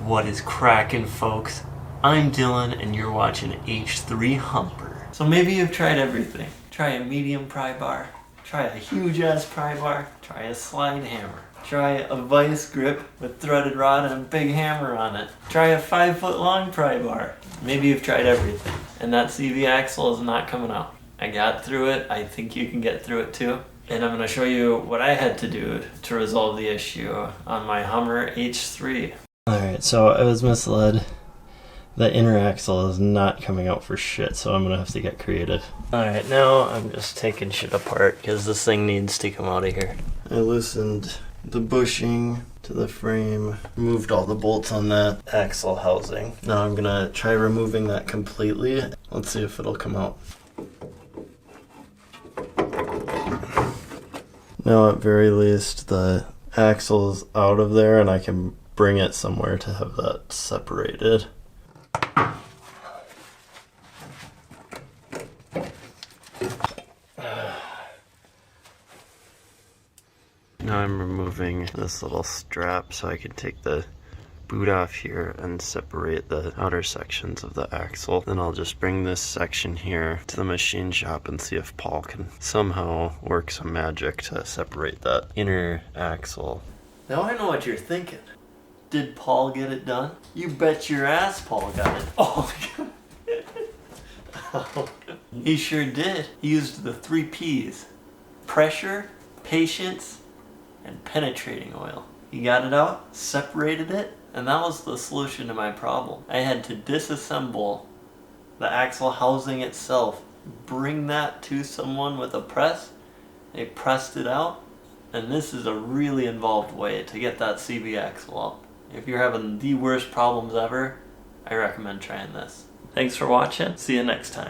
What is crackin', folks? I'm Dylan and you're watching H3 Humper. So maybe you've tried everything. Try a medium pry bar, try a huge ass pry bar, try a slide hammer, try a vice grip with threaded rod and a big hammer on it, try a 5-foot long pry bar. Maybe you've tried everything and that CV axle is not coming out. I got through it. I think you can get through it too. And I'm going to show you what I had to do to resolve the issue on my Hummer H3. Alright, so I was misled. The inner axle is not coming out for shit, so I'm going to have to get creative. Alright, now I'm just taking shit apart because this thing needs to come out of here. I loosened the bushing to the frame, removed all the bolts on that axle housing. Now I'm going to try removing that completely. Let's see if it'll come out. Now at very least the axle's out of there and I can bring it somewhere to have that separated. Now I'm removing this little strap so I can take the boot off here and separate the outer sections of the axle. Then I'll just bring this section here to the machine shop and see if Paul can somehow work some magic to separate that inner axle. Now I know what you're thinking. Did Paul get it done? You bet your ass Paul got it. Oh my god. He sure did. He used the 3 P's. Pressure, patience, and penetrating oil. He got it out, separated it, and that was the solution to my problem. I had to disassemble the axle housing itself, bring that to someone with a press, they pressed it out, and this is a really involved way to get that CV axle out. If you're having the worst problems ever, I recommend trying this. Thanks for watching, see you next time.